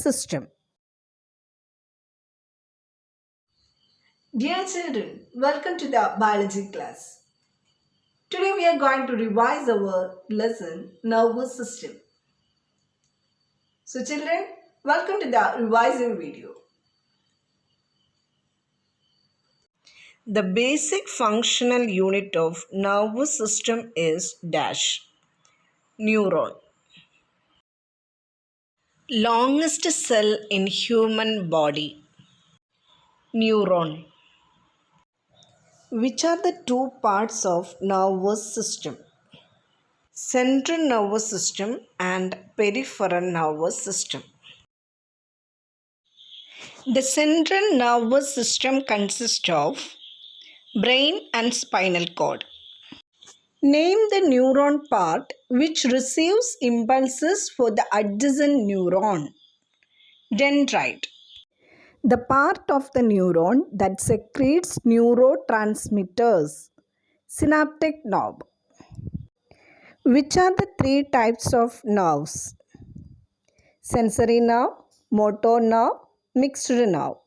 system. Dear children, welcome to the biology class. Today we are going to revise our lesson nervous system. So children, welcome to the revising video. The basic functional unit of nervous system is dash neuron. Longest cell in human body. Neuron. Which are the two parts of nervous system? Central nervous system and peripheral nervous system. The central nervous system consists of brain and spinal cord. Name the neuron part which receives impulses for the adjacent neuron. Dendrite. The part of the neuron that secretes neurotransmitters. Synaptic knob. Which are the three types of nerves? Sensory nerve, motor nerve, mixed nerve.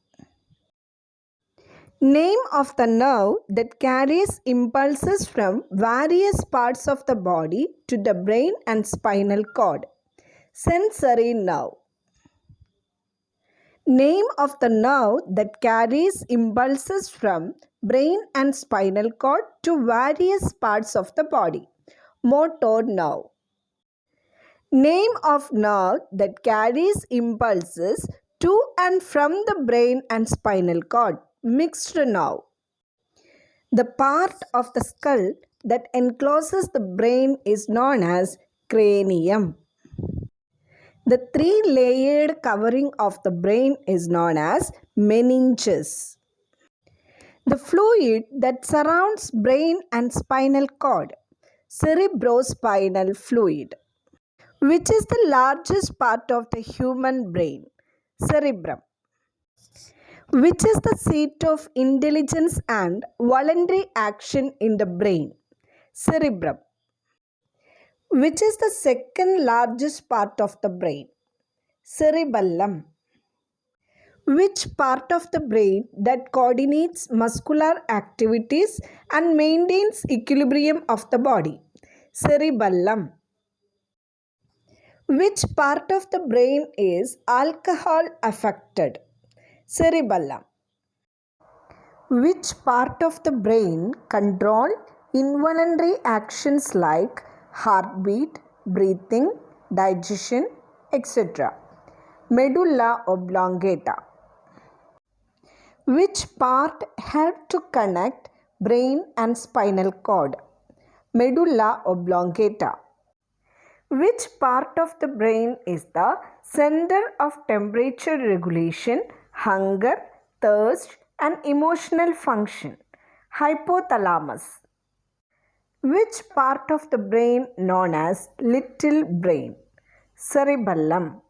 Name of the nerve that carries impulses from various parts of the body to the brain and spinal cord. Sensory nerve. Name of the nerve that carries impulses from brain and spinal cord to various parts of the body. Motor nerve. Name of nerve that carries impulses to and from the brain and spinal cord. Mixed nerve. The part of the skull that encloses the brain is known as cranium. The three-layered covering of the brain is known as meninges. The fluid that surrounds brain and spinal cord. Cerebrospinal fluid. Which is the largest part of the human brain? Cerebrum. Which is the seat of intelligence and voluntary action in the brain? Cerebrum. Which is the second largest part of the brain? Cerebellum. Which part of the brain that coordinates muscular activities and maintains equilibrium of the body? Cerebellum. Which part of the brain is alcohol affected? Cerebellum. Which part of the brain control involuntary actions like heartbeat, breathing, digestion, etc.? Medulla oblongata. Which part help to connect brain and spinal cord? Medulla oblongata. Which part of the brain is the center of temperature regulation, hunger, thirst, and emotional function? Hypothalamus. Which part of the brain known as little brain? Cerebellum.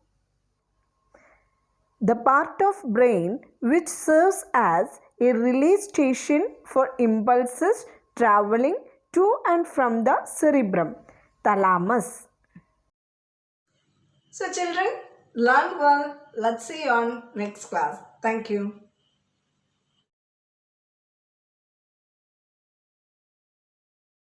The part of brain which serves as a relay station for impulses traveling to and from the cerebrum. Thalamus. So children, learn well. Let's see you on next class. Thank you.